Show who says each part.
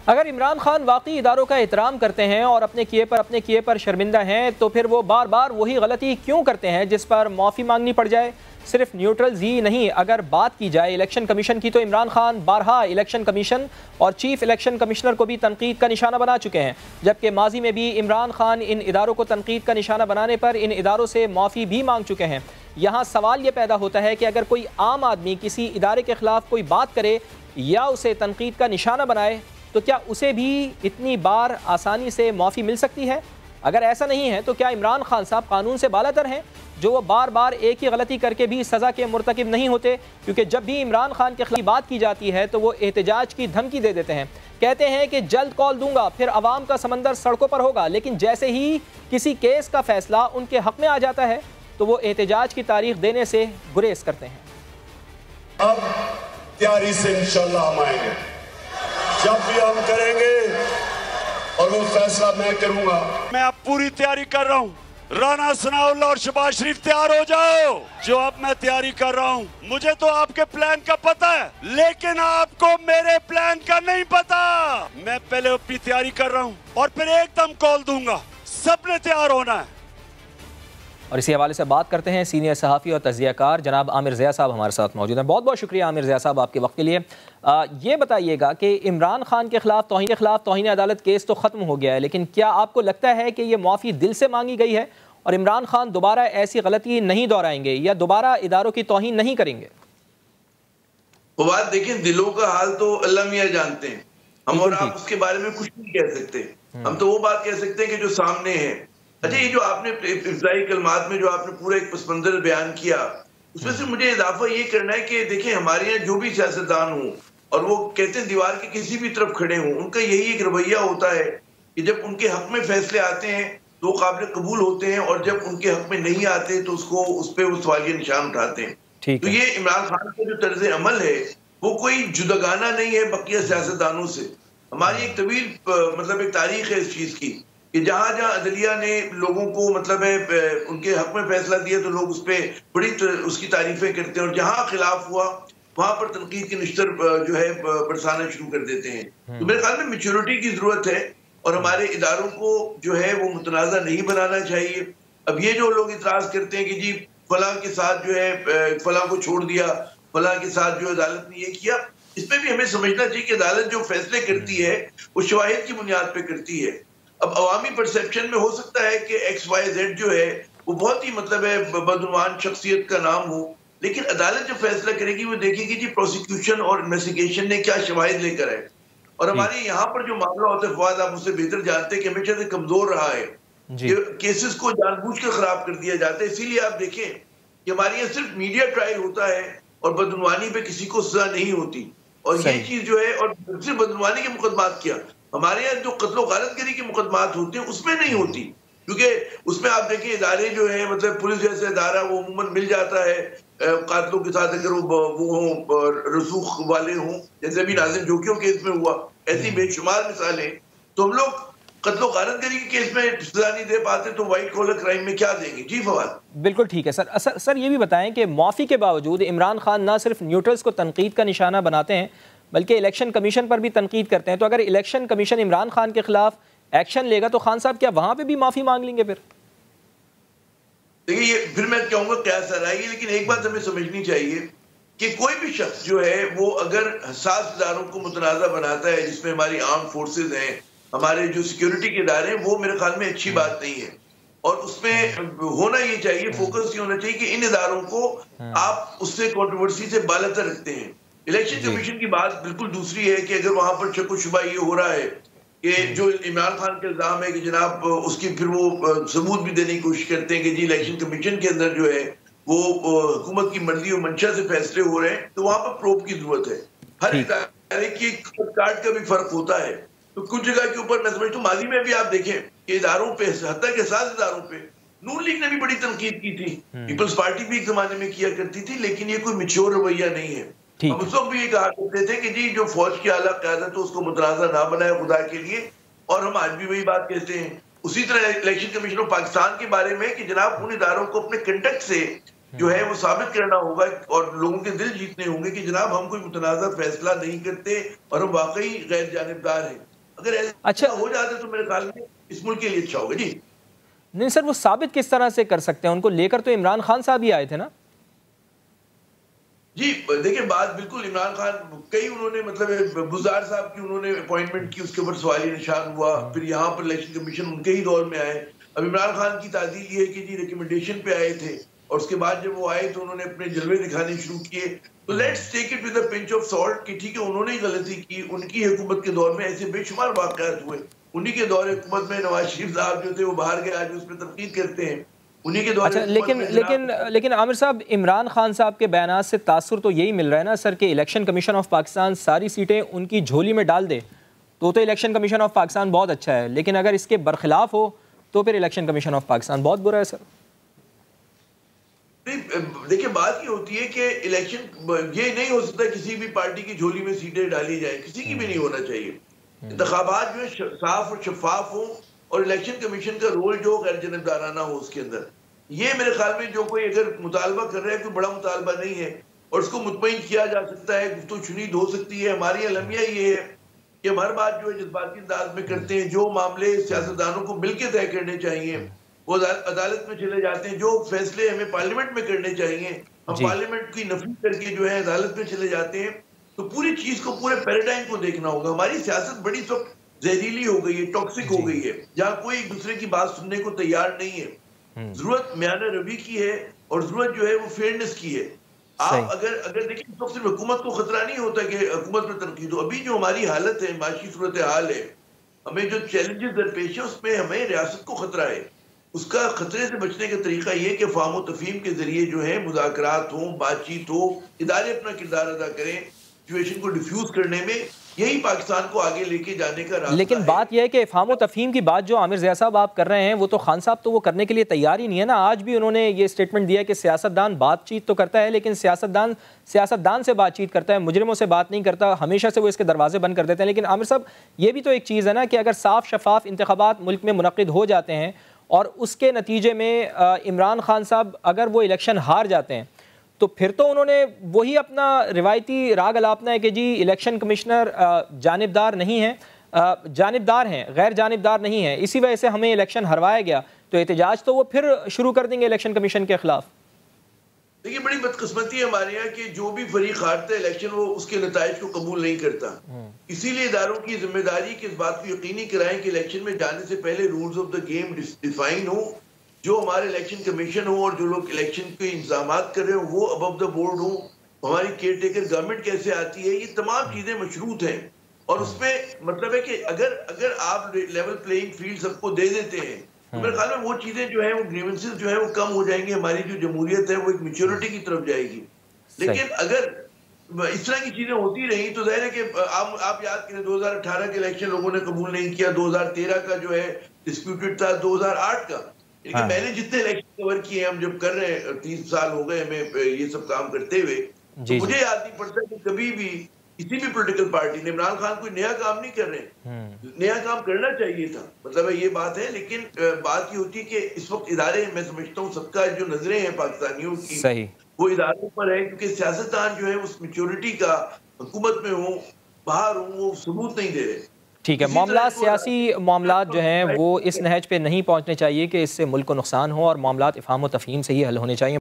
Speaker 1: اگر عمران خان واقعی اداروں کا احترام کرتے ہیں اور اپنے کیے پر شرمندہ ہیں تو پھر وہ بار بار وہی غلطی کیوں کرتے ہیں جس پر معافی مانگنی پڑ جائے؟ صرف نیوٹرلز ہی نہیں، اگر بات کی جائے الیکشن کمیشن کی تو عمران خان بارہا الیکشن کمیشن اور چیف الیکشن کمشنر کو بھی تنقید کا نشانہ بنا چکے ہیں، جبکہ ماضی میں بھی عمران خان ان اداروں کو تنقید کا نشانہ بنانے پر ان اداروں سے معافی بھی مانگ چکے ہیں۔ یہاں سوال یہ پیدا ہوتا ہے کہ اگر کوئی عام آدمی کسی ادارے کے خلاف کوئی بات کرے یا اسے تنقید کا نشانہ بنائے تو کیا اسے بھی اتنی بار آسانی سے معافی مل سکتی ہے؟ اگر ایسا نہیں ہے تو کیا عمران خان صاحب قانون سے بالاتر ہیں جو وہ بار بار ایک ہی غلطی کر کے بھی سزا کے مرتکب نہیں ہوتے؟ کیونکہ جب بھی عمران خان کے خلاف بات کی جاتی ہے تو وہ احتجاج کی دھمکی دے دیتے ہیں، کہتے ہیں کہ جلد کال دوں گا، پھر عوام کا سمندر سڑکوں پر ہوگا، لیکن جیسے ہی کسی کیس کا فیصلہ ان کے حق میں آ جاتا ہے تو وہ احتجاج کی تاریخ دینے سے گریز کرتے ہیں۔
Speaker 2: اب تیاری سے انشاءاللہ ہم آئیں گے، جب بھی ہم کریں گے اور وہ فیصلہ میں کروں گا۔
Speaker 3: میں اب پوری تیاری کر رہا ہوں، رانا ثناء اللہ اور شہباز شریف تیار ہو جاؤ۔ جو اب میں تیاری کر رہا ہوں، مجھے تو آپ کے پلان کا پتہ ہے لیکن آپ کو میرے پلان کا نہیں پتا۔ میں پہلے اپنی تیاری کر رہا ہوں اور پھر ایک دم کال دوں گا، سب نے تیار ہونا ہے۔
Speaker 1: اور اسی حوالے سے بات کرتے ہیں سینئر صحافی اور تجزیہ کار جناب عامر ضیاء صاحب ہمارے ساتھ موجود ہیں۔ بہت بہت شکریہ عامر ضیاء صاحب آپ کے وقت کے لیے۔ یہ بتائیے گا کہ عمران خان کے خلاف توہین عدالت کیس تو ختم ہو گیا ہے، لیکن کیا آپ کو لگتا ہے کہ یہ معافی دل سے مانگی گئی ہے اور عمران خان دوبارہ ایسی غلطی نہیں دہرائیں گے یا دوبارہ اداروں کی توہین نہیں کریں گے؟
Speaker 4: وہ بات دیکھیں، دلوں کا حال تو اللہ میاں جانتے ہیں، ہم اور آپ اس کے بارے میں کچھ نہیں کہہ سکتے۔ ہم تو وہ بات کہہ سکتے ہیں کہ جو سامنے ہے۔ اچھا، یہ جو آپ نے ابتدائی کلمات میں جو آپ نے پورا ایک پس منظر بیان کیا، اس میں سے مجھے اضافہ یہ کرنا ہے کہ دیکھیں ہمارے یہاں جو بھی سیاستدان ہوں اور وہ کہتے ہیں دیوار کے کسی بھی طرف کھڑے ہوں، ان کا یہی ایک رویہ ہوتا ہے کہ جب ان کے حق میں فیصلے آتے ہیں تو قابل قبول ہوتے ہیں اور جب ان کے حق میں نہیں آتے تو اس پہ وہ سوالیہ نشان اٹھاتے ہیں۔ تو یہ عمران خان کا جو طرز عمل ہے وہ کوئی جداگانہ نہیں ہے بقیہ سیاستدانوں سے۔ ہماری ایک طویل ایک تاریخ ہے اس چیز کی کہ جہاں جہاں عدلیہ نے لوگوں کو ان کے حق میں فیصلہ دیا تو لوگ اس پہ بڑی اس کی تعریفیں کرتے ہیں، اور جہاں خلاف ہوا وہاں پر تنقید کے نشتر جو ہے برسانا شروع کر دیتے ہیں۔ تو میرے خیال میں میچورٹی کی ضرورت ہے اور ہمارے اداروں کو جو ہے وہ متنازع نہیں بنانا چاہیے۔ اب یہ جو لوگ اعتراض کرتے ہیں کہ جی فلاں کے ساتھ جو ہے فلاں کو چھوڑ دیا، فلاں کے ساتھ جو عدالت نے یہ کیا، اس میں بھی ہمیں سمجھنا چاہیے کہ عدالت جو فیصلے کرتی ہے وہ شواہد کی بنیاد پہ کرتی ہے۔ اب عوامی پرسیپشن میں ہو سکتا ہے کہ ایکس وائی زیڈ جو ہے وہ بہت ہی بدعنوان شخصیت کا نام ہو، لیکن عدالت جو فیصلہ کرے گی وہ دیکھے گی جی پروسیکیوشن اور انویسٹیگیشن نے کیا شواہد لے کر آئے۔ اور ہمارے یہاں پر جو معاملہ ہوتا ہے، فواد آپ مجھ سے بہتر جانتے ہیں کہ ہمیشہ سے کمزور رہا ہے، کیسز کو جان بوجھ کر خراب کر دیا جاتا ہے۔ اسی لیے آپ دیکھیں کہ ہمارے یہاں صرف میڈیا ٹرائل ہوتا ہے اور بدعنوانی پہ کسی کو سزا نہیں ہوتی، اور یہ چیز جو ہے، اور صرف بدعنوانی کے مقدمات کیا، ہمارے یہاں جو قتل و غارت گری کے مقدمات ہوتے ہیں اس میں نہیں ہوتی، کیونکہ اس میں آپ دیکھیں ادارے جو ہیں پولیس جیسے ادارہ وہ عموماً مل جاتا ہے قاتلوں کے ساتھ اگر وہ ہوں رسوخ والے ہوں، جیسے ابھی ناظم جوکیوں کیس میں ہوا، ایسی بے شمار مثالیں۔ تو ہم لوگ قتل و غارت گری کے کیس میں سزا نہیں دے پاتے تو وائٹ کالر کرائم میں کیا دیں گے؟ جی فواد۔
Speaker 1: بالکل ٹھیک ہے سر یہ بھی بتائیں کہ معافی کے باوجود عمران خان نہ صرف نیوٹرلز کو تنقید کا نشانہ بناتے ہیں بلکہ الیکشن کمیشن پر بھی تنقید کرتے ہیں، تو اگر الیکشن کمیشن عمران خان کے خلاف ایکشن لے گا تو خان صاحب کیا وہاں پہ بھی معافی مانگ لیں گے پھر؟
Speaker 4: دیکھیے یہ پھر میں کہوں گا کیا سر آئے گی، لیکن ایک بات ہمیں سمجھنی چاہیے کہ کوئی بھی شخص جو ہے وہ اگر حساس اداروں کو متنازع بناتا ہے، جس میں ہماری آرم فورسز ہیں، ہمارے جو سیکیورٹی کے ادارے ہیں، وہ میرے خیال میں اچھی بات نہیں ہے، اور اس میں ہونا یہ چاہیے، فوکس یہ ہونا چاہیے کہ ان اداروں کو آپ اس سے کنٹروورسی سے بالاتر رکھتے ہیں۔ الیکشن کمیشن کی بات بالکل دوسری ہے کہ اگر وہاں پر شک و شبہ یہ ہو رہا ہے کہ جو عمران خان کا الزام ہے کہ جناب اس کی پھر وہ ثبوت بھی دینے کی کوشش کرتے ہیں کہ جی الیکشن کمیشن کے اندر جو ہے وہ حکومت کی مرضی اور منشا سے فیصلے ہو رہے ہیں، تو وہاں پر پروب کی ضرورت ہے۔ ہر ادارے کی کارڈ کا بھی فرق ہوتا ہے، تو کچھ جگہ کے اوپر میں سمجھتا ہوں ماضی میں بھی آپ دیکھیں کہ اداروں پہ، حتیٰ کہ حساس اداروں پہ نون لیگ نے بھی بڑی تنقید کی تھی، پیپلز پارٹی بھی ایک زمانے میں کیا کرتی تھی، لیکن یہ کوئی میچور رویہ نہیں ہے۔ ہم اس وقت بھی یہ کہا کرتے تھے کہ جی جو فوج کی اعلیٰ قیادت ہے اس کو متنازع نہ بنائے خدا کے لیے، اور ہم آج بھی وہی بات کہتے ہیں۔ اسی طرح الیکشن کمیشن آف پاکستان کے بارے میں کہ جناب ان اداروں کو اپنے کنڈکٹ سے جو ہے وہ ثابت کرنا ہوگا اور لوگوں کے دل جیتنے ہوں گے کہ جناب ہم کوئی متنازع فیصلہ نہیں کرتے اور ہم واقعی غیر جانبدار ہیں۔ اگر ایسا ہو جاتا ہے تو میرے خیال میں اس ملک کے لیے اچھا ہوگا. جی
Speaker 1: نہیں سر، وہ ثابت کس طرح سے کر سکتے ہیں؟ ان کو لے کر تو عمران خان صاحب ہی آئے تھے نا.
Speaker 4: جی دیکھیں بات بالکل عمران خان کئی انہوں نے مطلب بزار صاحب کی انہوں نے اپوائنٹمنٹ کی، اس کے اوپر سوالی نشان ہوا، پھر یہاں پر الیکشن کمیشن ان کے ہی دور میں آئے. اب عمران خان کی تعدیل یہ ہے کہ جی ریکمنڈیشن پہ آئے تھے اور اس کے بعد جب وہ آئے تو انہوں نے اپنے جلوے دکھانے شروع کیے. تو let's take it with a pinch of salt کہ ٹھیک ہے انہوں نے غلطی کی. ان کی حکومت کے دور میں ایسے بے شمار واقعات ہوئے. انہی کے دور حکومت میں نواز شریف صاحب جو تھے وہ باہر گئے، آج اس پہ تنقید کرتے ہیں.
Speaker 1: اچھا لیکن عامر صاحب، عمران خان صاحب کے بیانات سے تاثر تو یہی مل رہا ہے نا سر کہ الیکشن کمیشن آف پاکستان ساری سیٹیں ان کی جھولی میں ڈال دے تو الیکشن کمیشن آف پاکستان بہت اچھا ہے، لیکن اگر اس کے برخلاف ہو تو پھر الیکشن کمیشن آف پاکستان بہت برا ہے سر.
Speaker 4: دیکھیں بات یہ ہوتی ہے کہ الیکشن یہ نہیں ہو سکتا کسی بھی پارٹی کی جھولی میں سیٹیں ڈالی جائیں، کسی کی بھی نہیں ہونا چاہیے. انتخابات جو ہے صاف اور شفاف ہوں اور الیکشن کمیشن کا رول جو غیر جانبدارانہ ہو اس کے اندر. یہ میرے خیال میں جو کوئی اگر مطالبہ کر رہا ہے کوئی بڑا مطالبہ نہیں ہے اور اس کو مطمئن کیا جا سکتا ہے، گفتگو شنید ہو سکتی ہے. ہماری المیہ یہ ہے کہ ہم ہر بات جو ہے جذباتی انداز میں کرتے ہیں. جو معاملے سیاستدانوں کو مل کے طے کرنے چاہیے وہ عدالت میں چلے جاتے ہیں. جو فیصلے ہمیں پارلیمنٹ میں کرنے چاہیے ہم پارلیمنٹ کی نفی کر کے جو ہے عدالت میں چلے جاتے ہیں. تو پوری چیز کو پورے پیراڈائم کو دیکھنا ہوگا. ہماری سیاست بڑی زہریلی ہو گئی ہے، ٹاکسک ہو گئی ہے، جہاں کوئی ایک دوسرے کی بات سننے کو تیار نہیں ہے. ضرورت میانہ روی کی ہے اور ضرورت جو ہے وہ فیئرنس کی ہے. آپ اگر دیکھیں تو صرف حکومت کو خطرہ نہیں ہوتا کہ حکومت میں تنقید ہو. ابھی جو ہماری حالت ہے، معاشی صورتحال ہے، ہمیں جو چیلنجز درپیش ہیں اس میں ہمیں ریاست کو خطرہ ہے. اس کا خطرے سے بچنے کا طریقہ یہ کہ فہم و تفہیم کے ذریعے جو ہے مذاکرات ہوں، بات چیت ہو، ادارے اپنا کردار ادا کریں سچویشن کو ڈیفیوز کرنے میں. یہی پاکستان کو آگے لے کے جانے کا راستہ.
Speaker 1: لیکن بات یہ ہے کہ افہام و تفہیم کی بات جو عامر ضیاء صاحب آپ کر رہے ہیں وہ تو خان صاحب تو وہ کرنے کے لیے تیار ہی نہیں ہے نا. آج بھی انہوں نے یہ اسٹیٹمنٹ دیا کہ سیاستدان بات چیت تو کرتا ہے لیکن سیاستدان سے بات چیت کرتا ہے، مجرموں سے بات نہیں کرتا. ہمیشہ سے وہ اس کے دروازے بند کر دیتے ہیں. لیکن عامر صاحب یہ بھی تو ایک چیز ہے نا کہ اگر صاف شفاف انتخابات ملک میں منعقد ہو جاتے ہیں اور اس کے نتیجے میں عمران خان صاحب اگر وہ الیکشن ہار جاتے ہیں تو پھر تو انہوں نے وہی اپنا روایتی راگ الاپنا ہے کہ جی الیکشن کمشنر جانبدار نہیں ہیں، جانبدار ہیں، غیر جانبدار نہیں ہیں، اسی وجہ سے ہمیں الیکشن ہروایا گیا. تو احتجاج تو وہ پھر شروع کر دیں گے الیکشن کمیشن کے خلاف.
Speaker 4: دیکھیے بڑی بدقسمتی ہے ہمارے یہاں کہ جو بھی فریق ہارتا ہے الیکشن وہ اس کے نتائج کو قبول نہیں کرتا. اسی لیے اداروں کی ذمہ داری کہ اس بات کو یقینی کرائیں کہ الیکشن میں جانے سے پہلے rules of the game define ہوں. جو ہمارے الیکشن کمیشن ہوں اور جو لوگ الیکشن کے انتظامات کر رہے ہوں وہ ابو دا بورڈ ہوں. ہماری کیئر ٹیکر گورنمنٹ کیسے آتی ہے، یہ تمام چیزیں مشروط ہیں. اور اس میں مطلب ہے کہ اگر آپ لیول پلینگ فیلڈ سب کو دے دیتے ہیں تو میرے خیال میں وہ چیزیں جو ہیں وہ گریونسز جو ہیں وہ کم ہو جائیں گی. ہماری جو جمہوریت ہے وہ ایک میچورٹی کی طرف جائے گی. لیکن اگر اس طرح کی چیزیں ہوتی رہیں تو ظاہر ہے کہ آپ یاد کریں 2018 کے الیکشن لوگوں نے قبول نہیں کیا، 2013 کا جو ہے ڈسپیوٹڈ تھا، 2008 کا. میں نے جتنے الیکشن کور کیے ہم جب کر رہے ہیں 30 سال ہو گئے ہمیں یہ سب کام کرتے ہوئے، مجھے یاد نہیں پڑتا کہ کبھی بھی کسی بھی پولیٹیکل پارٹی نے عمران خان کوئی نیا کام نہیں کر رہے. نیا کام کرنا چاہیے تھا، مطلب یہ بات ہے. لیکن بات یہ ہوتی ہے کہ اس وقت ادارے میں سمجھتا ہوں سب کا جو نظریں ہیں پاکستانیوں کی وہ اداروں پر ہے، کیونکہ سیاستدان جو ہے اس میچورٹی کا حکومت میں ہوں باہر ہوں وہ ثبوت نہیں دے رہے.
Speaker 1: ٹھیک ہے، معاملات سیاسی معاملات جو ہیں وہ اس نہج پہ نہیں پہنچنے چاہیے کہ اس سے ملک کو نقصان ہو، اور معاملات افہام و تفہیم سے ہی حل ہونے چاہیے.